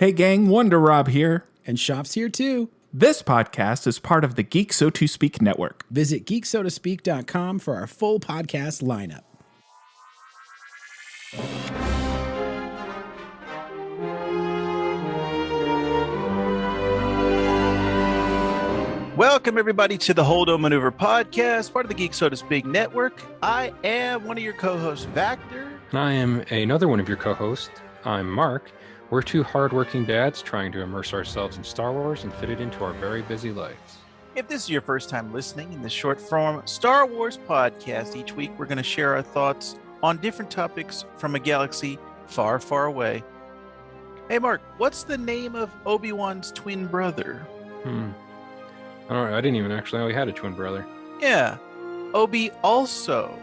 Hey gang, Wonder Rob here. And Shop's here too. This podcast is part of the Geek So To Speak network. Visit geeksotospeak.com for our full podcast lineup. Welcome, everybody, to the Holdo Maneuver podcast, part of the Geek So To Speak network. I am one of your co-hosts, Vactor. I am another one of your co-hosts. I'm Mark. We're two hardworking dads trying to immerse ourselves in Star Wars and fit it into our very busy lives. If this is your first time listening in this short-form Star Wars podcast, each week we're going to share our thoughts on different topics from a galaxy far, far away. Hey, Mark, what's the name of Obi-Wan's twin brother? I don't know. I didn't even actually know he had a twin brother. Yeah, Obi also.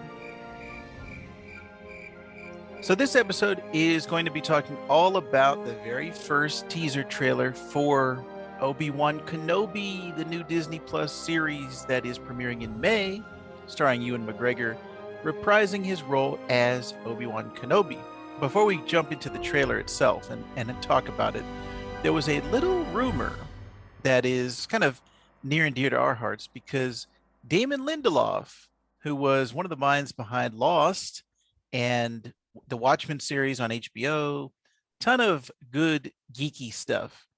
So this episode is going to be talking all about the very first teaser trailer for Obi-Wan Kenobi, the new Disney Plus series that is premiering in May, starring Ewan McGregor, reprising his role as Obi-Wan Kenobi. Before we jump into the trailer itself and talk about it, there was a little rumor that is kind of near and dear to our hearts because Damon Lindelof, who was one of the minds behind Lost and the Watchmen series on HBO, ton of good geeky stuff,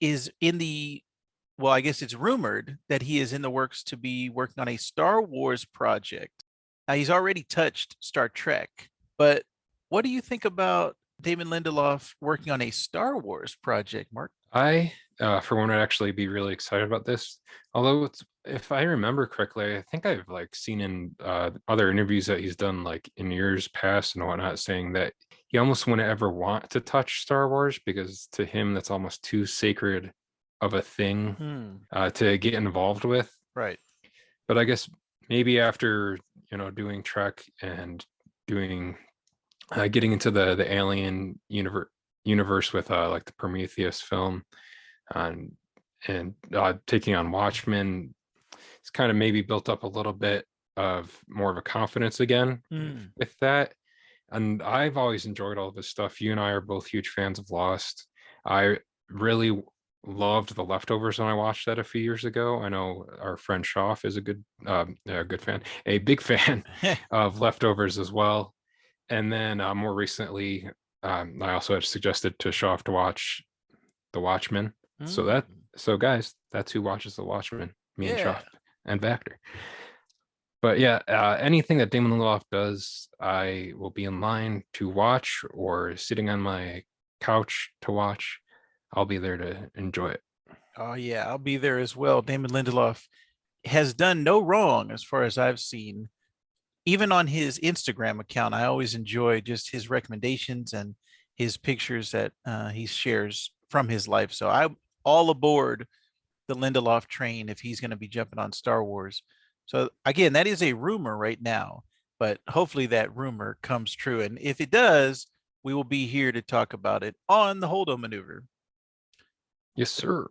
is in the, well, I guess it's rumored that he is in the works to be working on a Star Wars project. He's already touched Star Trek, but what do you think about Damon Lindelof working on a Star Wars project, Mark? I, for one, would actually be really excited about this. Although, if I remember correctly, I think I've seen in other interviews that he's done in years past and whatnot, saying that he almost wouldn't ever want to touch Star Wars because to him that's almost too sacred of a thing to get involved with. Right. But I guess maybe after doing Trek and doing getting into the alien universe with the Prometheus film and taking on Watchmen, it's kind of maybe built up a little bit of more of a confidence again with that. And I've always enjoyed all of his stuff. You and I are both huge fans of Lost. I really loved The Leftovers when I watched that a few years ago. I know our friend Schaff is a big fan of Leftovers as well. And then more recently, I also had suggested to Schaff to watch The Watchmen. So guys, that's who watches The Watchmen, me and Schaff and Vactor. But yeah, anything that Damon Lindelof does, I will be in line to watch or sitting on my couch to watch. I'll be there to enjoy it. Oh yeah, I'll be there as well. Damon Lindelof has done no wrong as far as I've seen. Even on his Instagram account, I always enjoy just his recommendations and his pictures that he shares from his life. So I'm all aboard the Lindelof train if he's going to be jumping on Star Wars. So again, that is a rumor right now, but hopefully that rumor comes true. And if it does, we will be here to talk about it on the Holdo Maneuver. Yes, sir.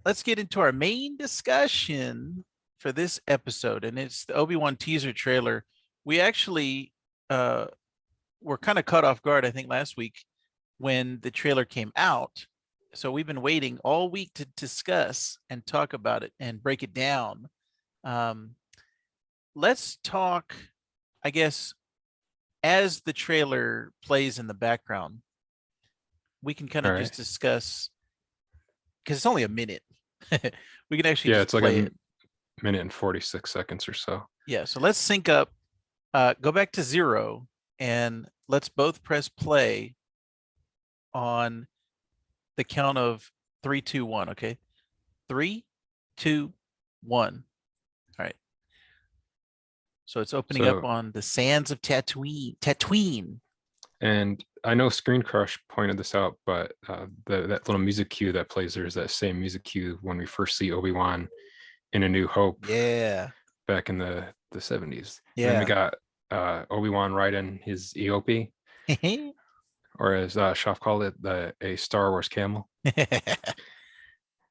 Let's get into our main discussion for this episode, and it's the Obi-Wan teaser trailer. We actually were kind of caught off guard, I think, last week when the trailer came out. So we've been waiting all week to discuss and talk about it and break it down. Let's talk, I guess, as the trailer plays in the background, we can kind of just discuss, because it's only a minute. We can actually it's like play a minute and 46 seconds or so. Yeah, so let's sync up. Go back to 0 and let's both press play on the count of 3, 2, 1. Okay, 3, 2, 1. All right. So it's opening up on the sands of Tatooine. And I know Screen Crush pointed this out, but that little music cue that plays there is that same music cue when we first see Obi-Wan in A New Hope. Yeah. Back in the 70s. Yeah. And then we got Obi-Wan riding his EOP, or as Schaff called it, a Star Wars camel.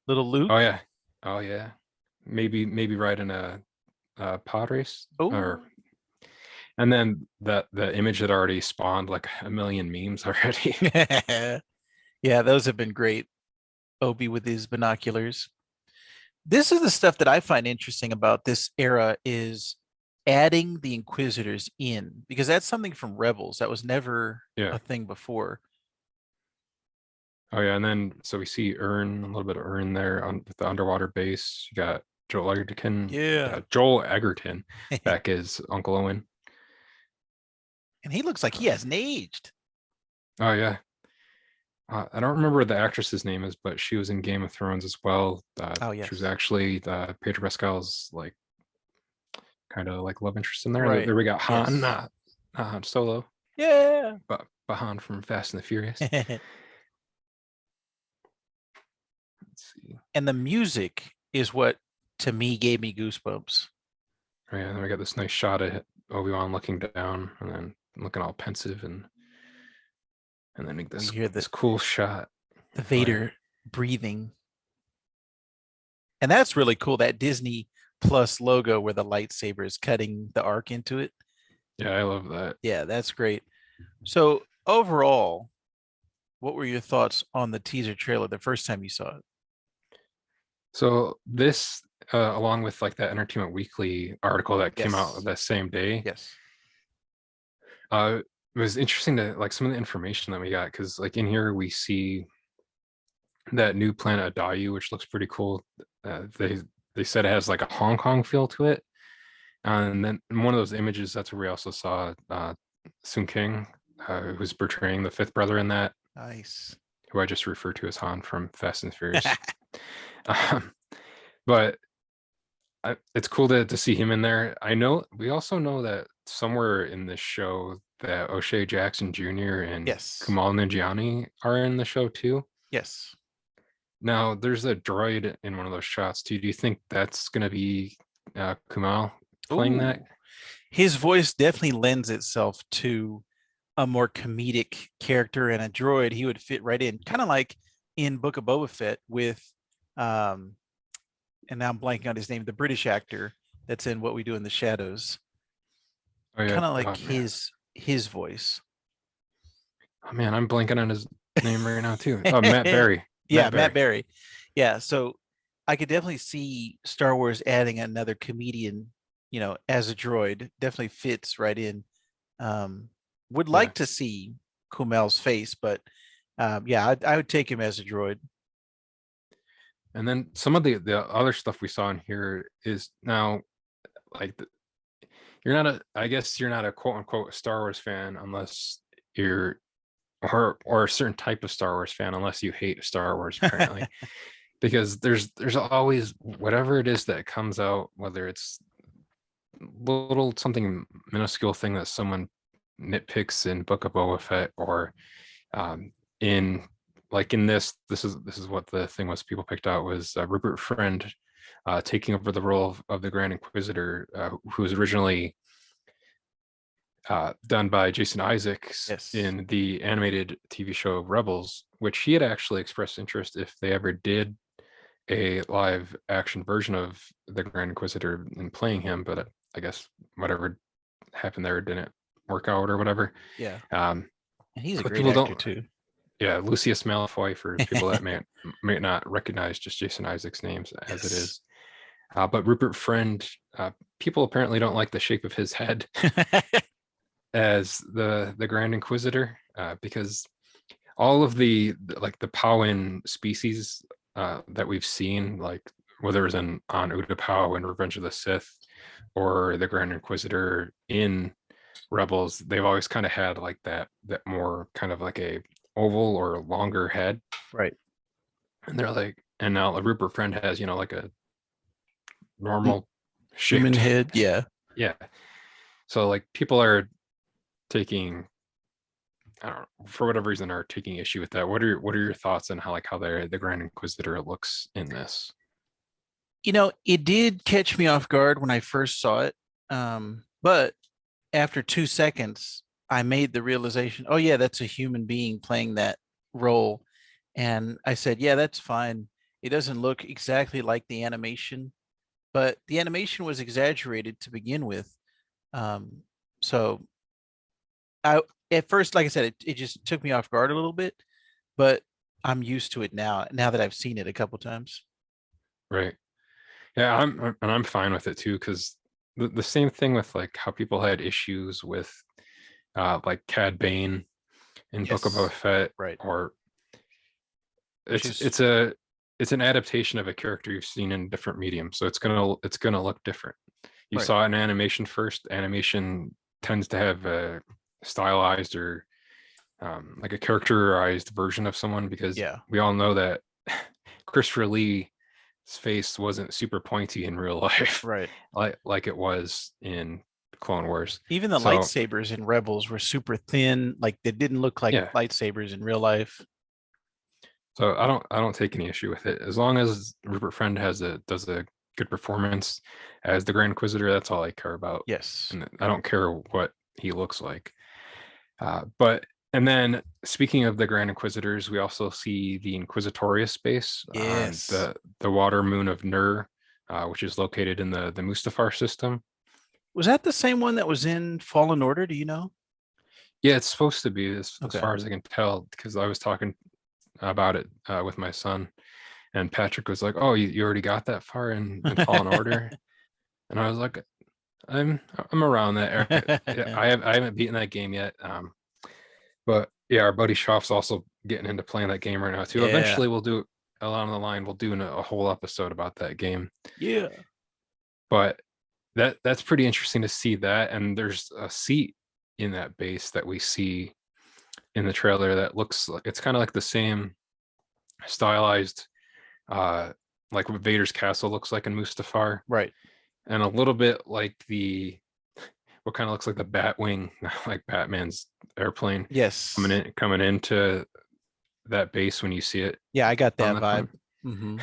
Little Luke. Oh yeah. Maybe riding a pod race. And then the image that already spawned like a million memes already. Yeah, those have been great. Obi with his binoculars. This is the stuff that I find interesting about this era is adding the Inquisitors in because that's something from Rebels that was never Yeah. a thing before. Oh yeah, and then so we see Ern, a little bit of Ern there on the underwater base. You got Yeah. Joel Egerton back as Uncle Owen. And he looks like he hasn't aged. Oh yeah. I don't remember what the actress's name is, but she was in Game of Thrones as well. Oh, yes. She was actually Pedro Pascal's like kind of like love interest in there. Right. There we got Han, Yes. not Han Solo, Yeah. but Han from Fast and the Furious. Let's see. And the music is what to me gave me goosebumps. Oh yeah, and then we got this nice shot of Obi-Wan looking down and then looking all pensive and then this hear this cool shot. The Vader breathing. And that's really cool. That Disney Plus logo where the lightsaber is cutting the arc into it. Yeah, I love that. Yeah, that's great. So overall, what were your thoughts on the teaser trailer the first time you saw it? So this, along with like that Entertainment Weekly article that came out Yes. that same day, Yes. it was interesting to like some of the information that we got because like in here we see that new planet Adayu, which looks pretty cool. They said it has like a Hong Kong feel to it, and then in one of those images, that's where we also saw Sun King, who's portraying the fifth brother in that. Nice. Who I just referred to as Han from Fast and Furious. But it's cool to see him in there. I know we also know that somewhere in this show that O'Shea Jackson Jr. and Yes. Kumail Nanjiani are in the show too. Yes. Now there's a droid in one of those shots too. Do you think that's gonna be Kumail playing that? Ooh. His voice definitely lends itself to a more comedic character and a droid. He would fit right in, kind of like in Book of Boba Fett with and now I'm blanking on his name, the British actor that's in What We Do in the Shadows. Oh yeah, Kind of like oh, his voice. oh man, I'm blanking on his name right now too. Oh, Matt Berry. Yeah, Matt Berry. Yeah, so I could definitely see Star Wars adding another comedian, as a droid. Definitely fits right in. Would like to see Kumail's face, but yeah, I would take him as a droid. And then some of the other stuff we saw in here is now like I guess you're not a quote unquote Star Wars fan unless you're or a certain type of Star Wars fan unless you hate Star Wars apparently. Because there's always whatever it is that comes out, whether it's little something minuscule thing that someone nitpicks in Book of Boba Fett or in this is what the thing was people picked out was Rupert Friend taking over the role of the Grand Inquisitor, who was originally done by Jason Isaacs in the animated TV show Rebels, which he had actually expressed interest if they ever did a live action version of the Grand Inquisitor in playing him, but I guess whatever happened there didn't work out or whatever. Yeah. And he's a great actor too. Yeah, Lucius Malfoy for people that may not recognize just Jason Isaacs' names as it is. But Rupert Friend, people apparently don't like the shape of his head as the Grand Inquisitor, because all of the Powin species that we've seen, like whether it was on Utapau in Revenge of the Sith or the Grand Inquisitor in Rebels, they've always kind of had like that more kind of like a oval or longer head, right? And they're like, and now Rupert Friend has like a normal human head. Yeah. So like people are taking, I don't know, for whatever reason, are taking issue with that. What are your thoughts on how the Grand Inquisitor looks in this? It did catch me off guard when I first saw it, but after 2 seconds, I made the realization, oh yeah, that's a human being playing that role, and I said, yeah, that's fine. It doesn't look exactly like the animation, but the animation was exaggerated to begin with. So at first, like I said, it just took me off guard a little bit, but I'm used to it now that I've seen it a couple times. Right. Yeah, I'm fine with it too, because the same thing with like how people had issues with like Cad Bane in Book of Boba Yes. Fett, Right. or Which it's is it's a it's an adaptation of a character you've seen in a different medium, so it's gonna look different. You right. saw it in animation first. Animation tends to have a stylized or like a characterized version of someone, because Yeah. we all know that Christopher Lee's face wasn't super pointy in real life, Right. like it was in Clone Wars. Even the So lightsabers in Rebels were super thin, like they didn't look like yeah, lightsabers in real life. so I don't take any issue with it as long as Rupert Friend does a good performance as the Grand Inquisitor. That's all I care about, Yes. and I don't care what he looks like. But and then speaking of the Grand Inquisitors, we also see the Inquisitorius base on Yes. the water moon of Nur, which is located in the Mustafar system. Was that the same one that was in Fallen Order? Do you know? Yeah, it's supposed to be, as Okay. far as I can tell, because I was talking about it with my son, and Patrick was like, "Oh, you already got that far in Fallen Order," and I was like, "I'm around that area. Yeah, I haven't beaten that game yet." But yeah, our buddy Schaff's also getting into playing that game right now too. Yeah. Eventually, we'll do along the line. We'll do a whole episode about that game. Yeah. But that's pretty interesting to see that. And there's a seat in that base that we see in the trailer that looks like it's kind of like the same stylized, uh, like what Vader's castle looks like in Mustafar, Right. and a little bit like what kind of looks like the Batwing, like Batman's airplane Yes. coming into that base when you see it Yeah, I got on that the vibe. front. Hmm.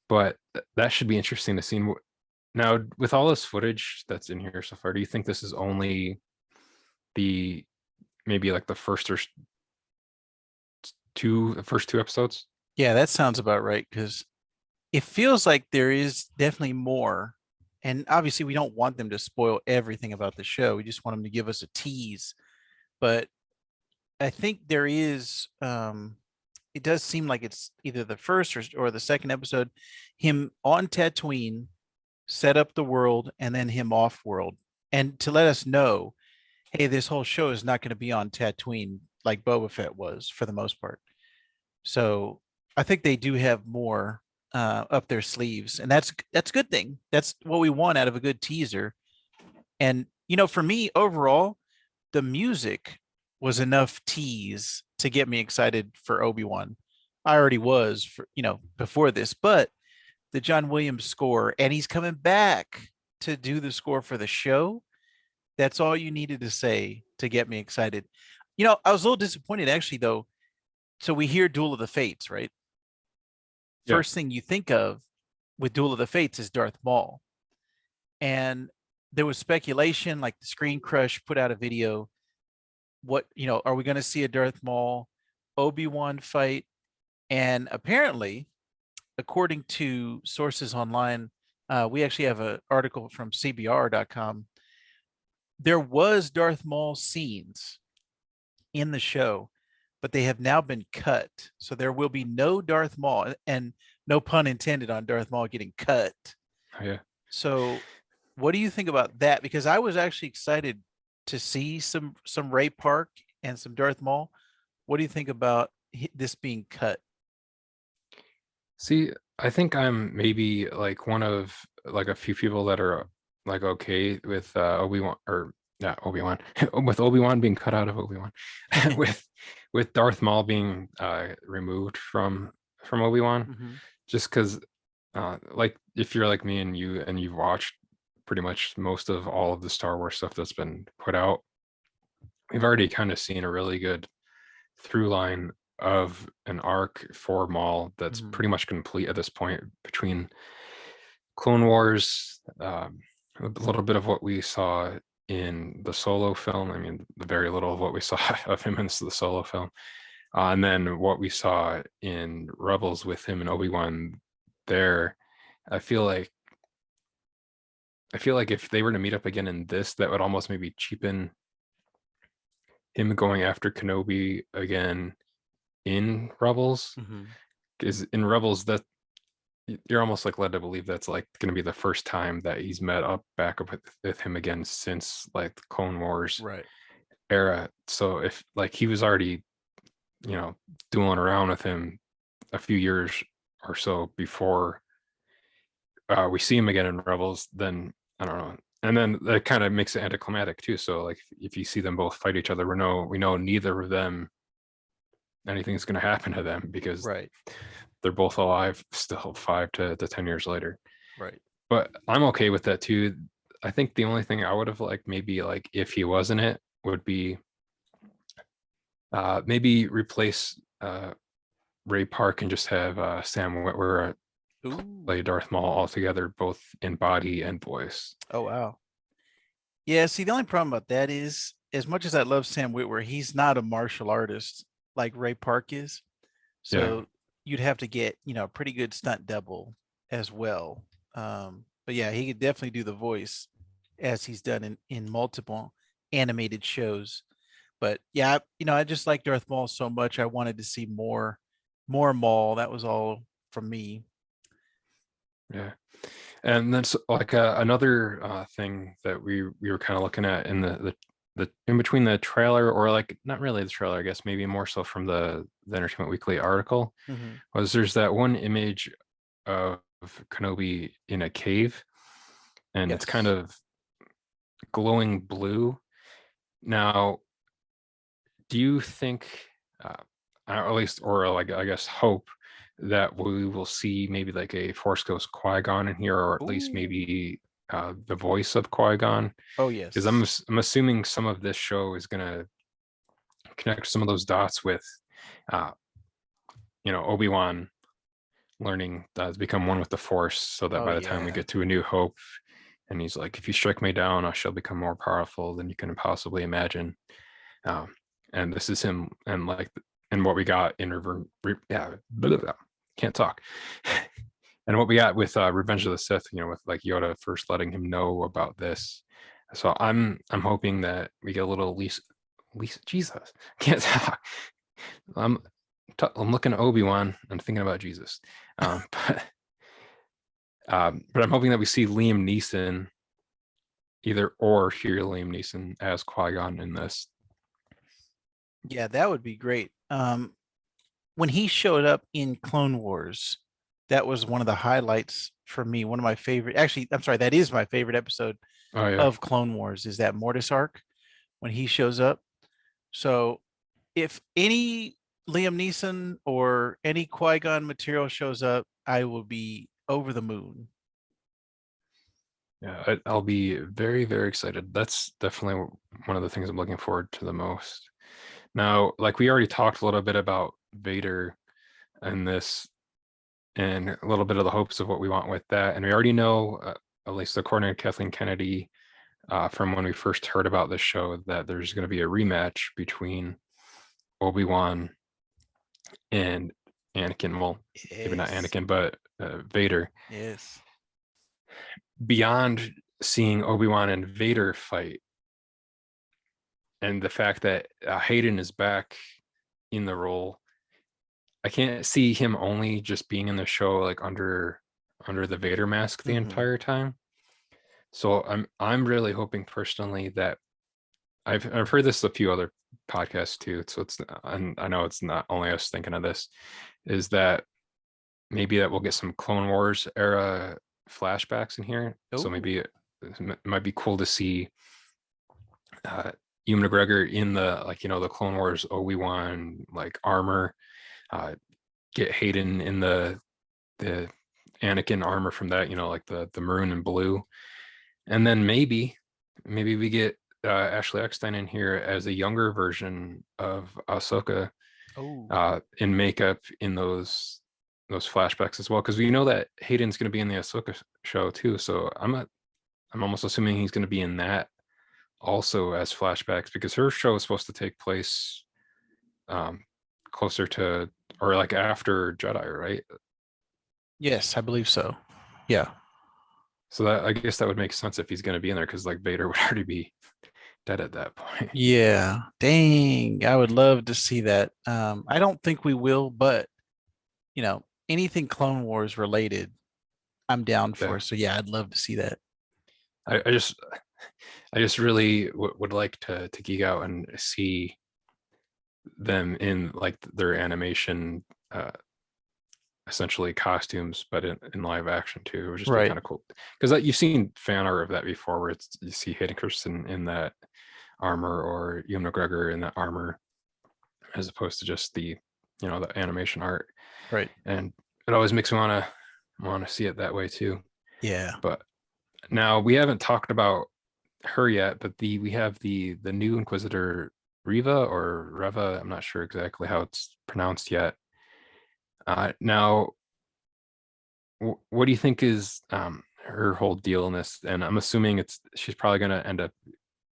But that should be interesting to see. Now, with all this footage that's in here so far, do you think this is only the maybe like the first two episodes? Yeah, that sounds about right because it feels like there is definitely more. And obviously, we don't want them to spoil everything about the show. We just want them to give us a tease. But I think there is, it does seem like it's either the first or the second episode, him on Tatooine, set up the world, and then him off world. And to let us know, hey, this whole show is not going to be on Tatooine like Boba Fett was for the most part. So I think they do have more up their sleeves, and that's a good thing. That's what we want out of a good teaser. And for me, overall, the music was enough tease to get me excited for Obi-Wan. I already was for before this, but the John Williams score, and he's coming back to do the score for the show. That's all you needed to say to get me excited. I was a little disappointed actually, though. So we hear Duel of the Fates, right? Yeah. First thing you think of with Duel of the Fates is Darth Maul. And there was speculation, like the Screen Crush put out a video. What, are we going to see a Darth Maul Obi-Wan fight? And apparently, according to sources online, we actually have an article from CBR.com. There was Darth Maul scenes in the show, but they have now been cut. So there will be no Darth Maul, and no pun intended on Darth Maul getting cut. Oh, yeah. So what do you think about that? Because I was actually excited to see some Ray Park and some Darth Maul. What do you think about this being cut? See, I think I'm maybe like one of like a few people that are like okay with Obi-Wan, or not Obi-Wan, with Obi-Wan being cut out of Obi-Wan, with Darth Maul being removed from Obi-Wan, Mm-hmm. just because like if you're like me and you've watched pretty much most of all of the Star Wars stuff that's been put out, we've already kind of seen a really good through line of an arc for Maul that's Mm-hmm. pretty much complete at this point, between Clone Wars, a little bit of what we saw in the Solo film. I mean, the very little of what we saw of him in the Solo film, and then what we saw in Rebels with him and Obi-Wan. There, I feel like if they were to meet up again in this, that would almost maybe cheapen him going after Kenobi again in Rebels. Mm-hmm. Because in Rebels, that you're almost like led to believe that's like going to be the first time that he's met up back up with him again since like the Clone Wars Right. era. So if like he was already, dueling around with him a few years or so before we see him again in Rebels, then I don't know. And then that kind of makes it anticlimactic too. So like if you see them both fight each other, we know neither of them anything's going to happen to them because Right. they're both alive still 5 to 10 years later. Right. But I'm okay with that too. I think the only thing I would have liked maybe like if he was in it would be maybe replace Ray Park and just have Sam Witwer play Darth Maul altogether, both in body and voice. Oh wow. Yeah, see, the only problem about that is, as much as I love Sam Witwer, he's not a martial artist like Ray Park is. So you'd have to get, a pretty good stunt double as well. But yeah, he could definitely do the voice as he's done in multiple animated shows. But yeah, I just like Darth Maul so much. I wanted to see more Maul. That was all from me. Yeah. And that's like another thing that we were kind of looking at in the in between the trailer, or like not really the trailer, I guess maybe more so from the Entertainment Weekly article, was there's that one image of Kenobi in a cave, and it's kind of glowing blue. Now, do you think, at least, or like I guess hope that we will see maybe like a Force Ghost Qui-Gon in here, or at least maybe the voice of Qui-Gon? Oh yes, because I'm assuming some of this show is gonna connect some of those dots with, Obi-Wan learning to become one with the Force, so that by the time we get to A New Hope, and he's like, "If you strike me down, I shall become more powerful than you can possibly imagine." And this is him, and like, and what we got in can't talk. And what we got with Revenge of the Sith, with like Yoda first letting him know about this. So I'm hoping that we get a little Lisa Jesus, can't talk. I'm looking at Obi-Wan. I'm thinking about Jesus. But I'm hoping that we see Liam Neeson hear Liam Neeson as Qui-Gon in this. Yeah, that would be great. When he showed up in Clone Wars, that was one of the highlights for me. One of my favorite, actually, I'm sorry, that is my favorite episode of Clone Wars, is that Mortis arc when he shows up. So if any Liam Neeson or any Qui-Gon material shows up, I will be over the moon. Yeah, I'll be very, very excited. That's definitely one of the things I'm looking forward to the most. Now, like we already talked a little bit about Vader and this, and a little bit of the hopes of what we want with that. And we already know, at least according to Kathleen Kennedy, from when we first heard about this show, that there's going to be a rematch between Obi-Wan and Anakin. Well, maybe not Anakin, but Vader. Yes. Beyond seeing Obi-Wan and Vader fight, and the fact that Hayden is back in the role, I can't see him only just being in the show like under the Vader mask the entire time. So I'm really hoping personally that I've heard this a few other podcasts too. So and I know it's not only us thinking of this, is that maybe that we'll get some Clone Wars era flashbacks in here. Ooh. So maybe it might be cool to see Ewan McGregor in the the Clone Wars Obi-Wan like armor, get Hayden in the Anakin armor from that, like the maroon and blue, and then maybe we get Ashley Eckstein in here as a younger version of Ahsoka, in makeup in those flashbacks as well, because we know that Hayden's going to be in the Ahsoka show too. So I'm almost assuming he's going to be in that also as flashbacks, because her show is supposed to take place closer to, or like after Jedi, right? Yes, I believe so. Yeah. So that, I guess that would make sense if he's going to be in there, because like Vader would already be dead at that point. Yeah. Dang. I would love to see that. I don't think we will, but anything Clone Wars related, I'm down Yeah. for. So yeah, I'd love to see that. I just really would like to geek out and see them in like their animation, essentially costumes, but in live action too. It would just be Right. kind of cool because you've seen fan art of that before, where you see Hayden Christensen in that armor or Ewan McGregor in that armor, as opposed to just the the animation art, Right. and it always makes me want to see it that way too. Yeah. But now we haven't talked about her yet, but we have the new Inquisitor Riva or Reva. I'm not sure exactly how it's pronounced yet. Now, what do you think is her whole deal in this? And I'm assuming she's probably going to end up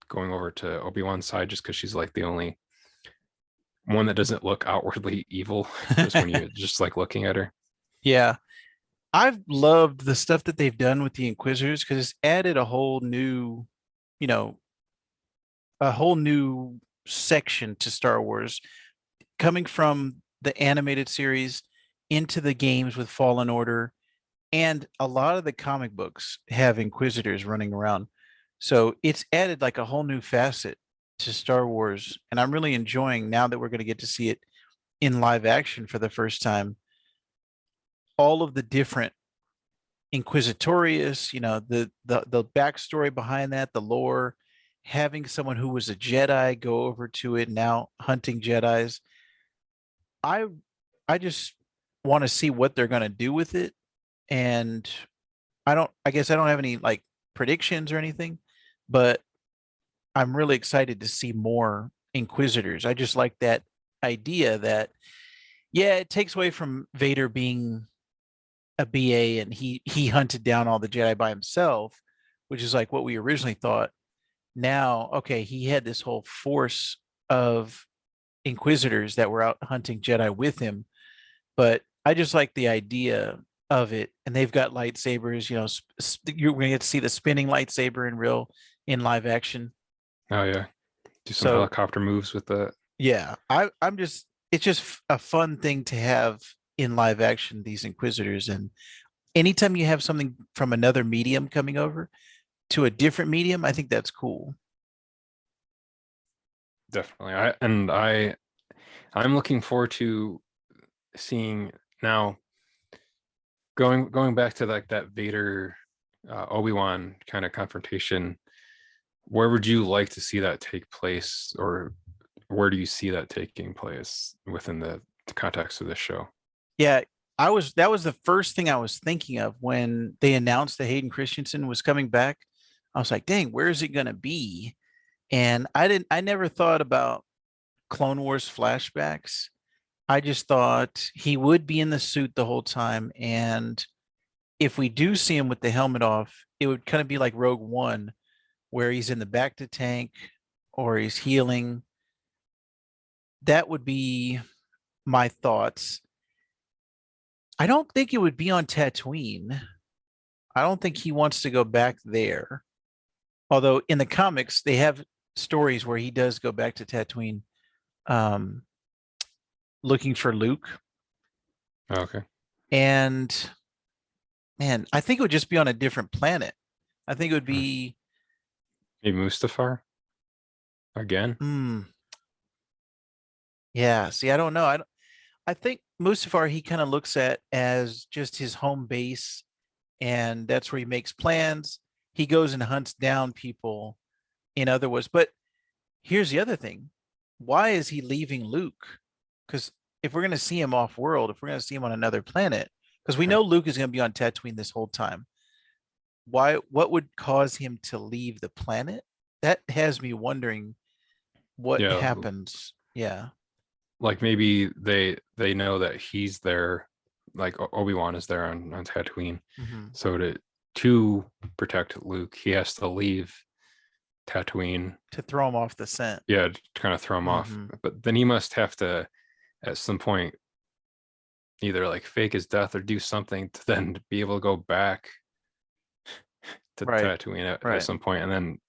going over to Obi-Wan's side just because she's like the only one that doesn't look outwardly evil, just when you just like looking at her. Yeah. I've loved the stuff that they've done with the Inquisitors because it's added you know, a whole new section to Star Wars, coming from the animated series into the games with Fallen Order, and a lot of the comic books have Inquisitors running around. So it's added like a whole new facet to Star Wars, and I'm really enjoying now that we're going to get to see it in live action for the first time. All of the different Inquisitorius, the backstory behind that, the lore, having someone who was a Jedi go over to it now hunting Jedis. I I just want to see what they're going to do with it, and I guess I don't have any like predictions or anything, but I'm really excited to see more Inquisitors. I just like that idea that, yeah, it takes away from Vader being a BA and he hunted down all the Jedi by himself, which is like what we originally thought. Now, okay, he had this whole force of Inquisitors that were out hunting Jedi with him, but I just like the idea of it. And they've got lightsabers. You're going to get to see the spinning lightsaber in live action. Oh yeah, do some So helicopter moves with that. yeah, I'm just it's just a fun thing to have in live action, these Inquisitors. And anytime you have something from another medium coming over to a different medium, I think that's cool. Definitely. I'm looking forward to seeing now, going back to like that Vader Obi-Wan kind of confrontation. Where would you like to see that take place, or where do you see that taking place within the context of this show? Yeah, that was the first thing I was thinking of when they announced that Hayden Christensen was coming back. I was like, dang, where is it going to be? And I never thought about Clone Wars flashbacks. I just thought he would be in the suit the whole time. And if we do see him with the helmet off, it would kind of be like Rogue One, where he's in the back to tank or he's healing. That would be my thoughts. I don't think it would be on Tatooine. I don't think he wants to go back there. Although in the comics, they have stories where he does go back to Tatooine, um, looking for Luke. Okay. And man, I think it would just be on a different planet. I think it would be Maybe Mustafar again. Yeah. See, I don't know. I think Mustafar he kind of looks at as just his home base, and that's where he makes plans. He goes and hunts down people in other ways. But here's the other thing: why is he leaving Luke? Because if we're going to see him off world, if we're going to see him on another planet, because we know Luke is going to be on Tatooine this whole time, what would cause him to leave the planet? That has me wondering what Yeah, happens. Yeah. like maybe they know that he's there, like Obi-Wan is there on Tatooine. Mm-hmm. So to protect Luke, he has to leave Tatooine To throw him off the scent. Yeah, to kind of throw him off. But then he must have to, at some point, either like fake his death or do something to then be able to go back to Right. Tatooine at some point. And then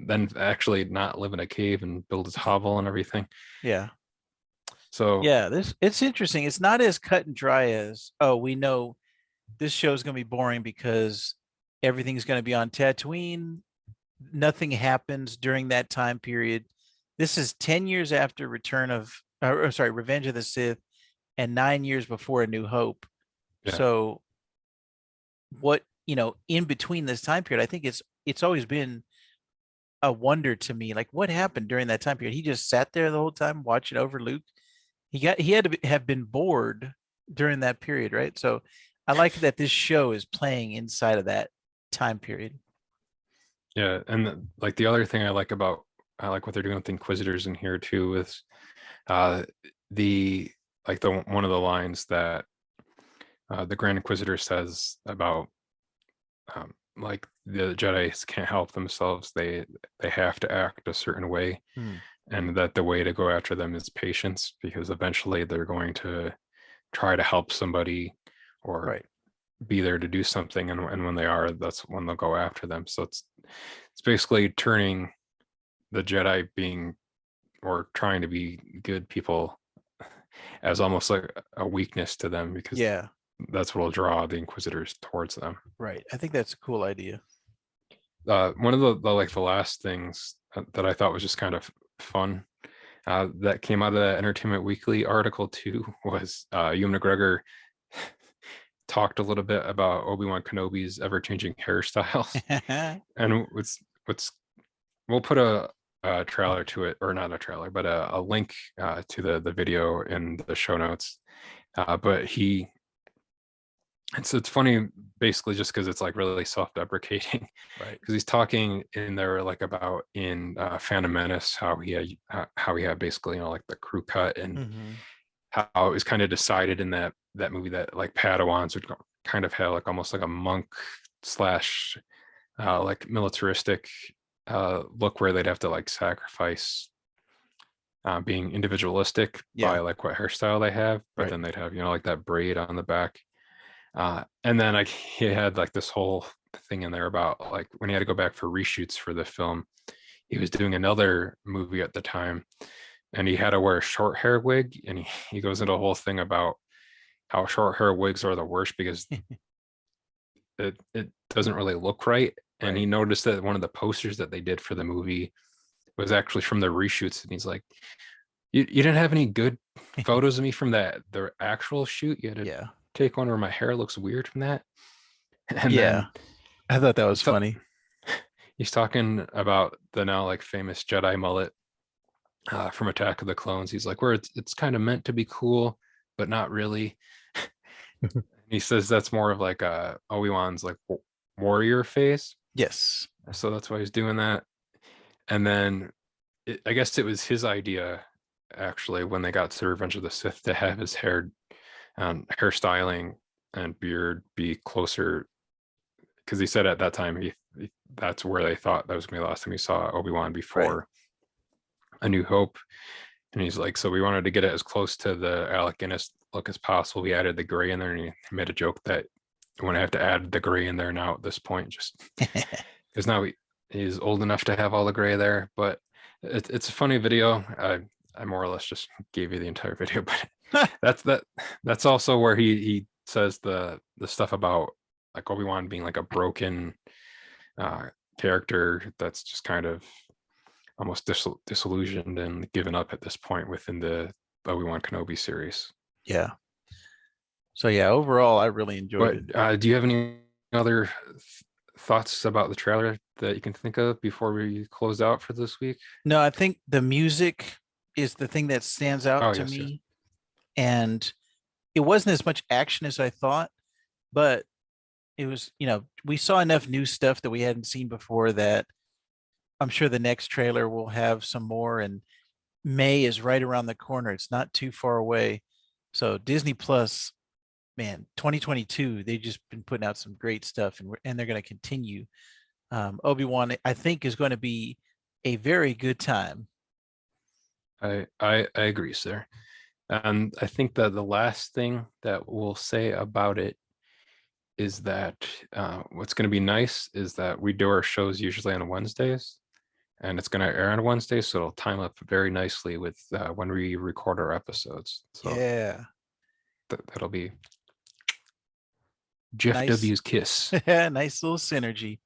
then actually not live in a cave and build his hovel and everything. Yeah. So Yeah, it's interesting. It's not as cut and dry as, oh, we know this show is going to be boring because everything's going to be on Tatooine. Nothing happens during that time period. This is 10 years after Revenge of the Sith, and 9 years before A New Hope. Yeah. So what, in between this time period, I think it's always been a wonder to me, like what happened during that time period. He just sat there the whole time watching over Luke. He had to have been bored during that period, right? So I like that this show is playing inside of that time period. yeah, and like the other thing I like what they're doing with the Inquisitors in here too is the one of the lines that the Grand Inquisitor says about like the Jedi can't help themselves; they have to act a certain way, and that the way to go after them is patience, because eventually they're going to try to help somebody or Right. be there to do something, and when they are, that's when they'll go after them. So it's basically turning the Jedi being or trying to be good people as almost like a weakness to them, because Yeah, that's what will draw the Inquisitors towards them. right. I think that's a cool idea. One of the last things that I thought was just kind of fun that came out of that Entertainment Weekly article too was Ewan McGregor talked a little bit about Obi-Wan Kenobi's ever-changing hairstyles. And we'll put a trailer to it, or not a trailer, but a link to the video in the show notes. But it's funny basically just because it's like really self-deprecating, Right. because he's talking in there like about in Phantom Menace how he had basically like the crew cut, and how it was kind of decided in that movie that like Padawans would kind of have like almost like a monk slash like militaristic look, where they'd have to like sacrifice being individualistic by like what hairstyle they have, but then they'd have like that braid on the back. And then like he had like this whole thing in there about like when he had to go back for reshoots for the film, he was doing another movie at the time, and he had to wear a short hair wig, and he goes into a whole thing about how short hair wigs are the worst because it doesn't really look right. And he noticed that one of the posters that they did for the movie was actually from the reshoots, and he's like, you didn't have any good photos of me from the actual shoot. You had to take one where my hair looks weird from that. And then I thought that was funny. He's talking about the now like famous Jedi mullet from Attack of the Clones. He's like, where it's kind of meant to be cool, but not really. He says that's more of like Obi-Wan's like warrior phase. Yes. So that's why he's doing that. And then I guess it was his idea actually when they got to Revenge of the Sith to have his hairstyling and beard be closer, because he said at that time that's where they thought that was gonna be the last time he saw Obi-Wan before A New Hope. And he's like, so we wanted to get it as close to the Alec Guinness look as possible. We added the gray in there, and he made a joke that when I have to add the gray in there now at this point, just because now he's old enough to have all the gray there. But it's a funny video. I more or less just gave you the entire video, but that's also where he says the stuff about like Obi-Wan being like a broken character that's just kind of almost disillusioned and given up at this point within the Obi-Wan Kenobi series. Yeah. So overall, I really enjoyed it. Do you have any other thoughts about the trailer that you can think of before we close out for this week? No, I think the music is the thing that stands out to me. And it wasn't as much action as I thought, but it was, we saw enough new stuff that we hadn't seen before that I'm sure the next trailer will have some more, and May is right around the corner. It's not too far away. So Disney Plus, man, 2022, they've just been putting out some great stuff, and they're going to continue. Obi-Wan, I think, is going to be a very good time. I agree, sir. And I think that the last thing that we'll say about it is that what's going to be nice is that we do our shows usually on Wednesdays, and it's going to air on Wednesday, so it'll time up very nicely with when we record our episodes. So Yeah. that'll be Jeff Nice. W's kiss. Nice little synergy.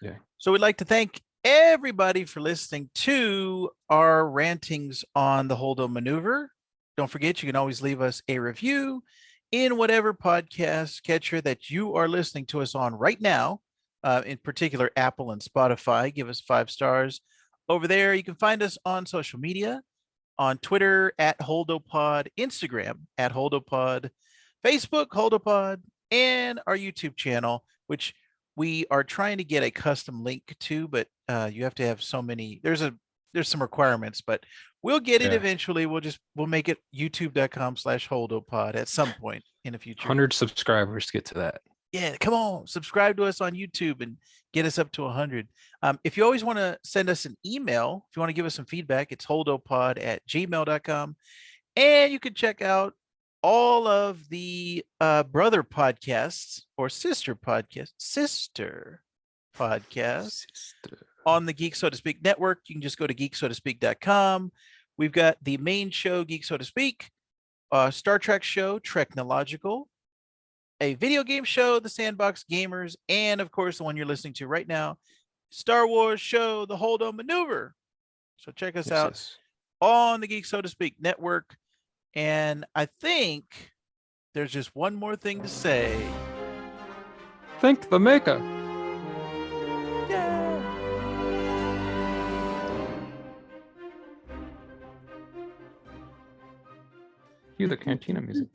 Yeah. So we'd like to thank everybody for listening to our rantings on the Holdo Maneuver. Don't forget, you can always leave us a review in whatever podcast catcher that you are listening to us on right now, in particular, Apple and Spotify. Give us 5 stars over there. You can find us on social media, on Twitter at HoldoPod, Instagram at HoldoPod, Facebook, HoldoPod, and our YouTube channel, which we are trying to get a custom link to, but you have to have so many. There's some requirements, but we'll get it eventually. We'll make it youtube.com/HoldoPod at some point in the future. 100 subscribers to get to that. Yeah, come on, subscribe to us on YouTube and get us up to 100. If you always want to send us an email, if you want to give us some feedback, it's holdopod@gmail.com. And you can check out all of the brother podcasts or sister podcasts on the Geek So to Speak network. You can just go to geeksotospeak.com. We've got the main show, Geek So to Speak, Star Trek show, Treknological, a video game show, The Sandbox Gamers, and of course, the one you're listening to right now, Star Wars show, The Holdo Maneuver. So check us out on the Geek So to Speak network. And I think there's just one more thing to say. Thank the maker. Yeah. Cue the Cantina music.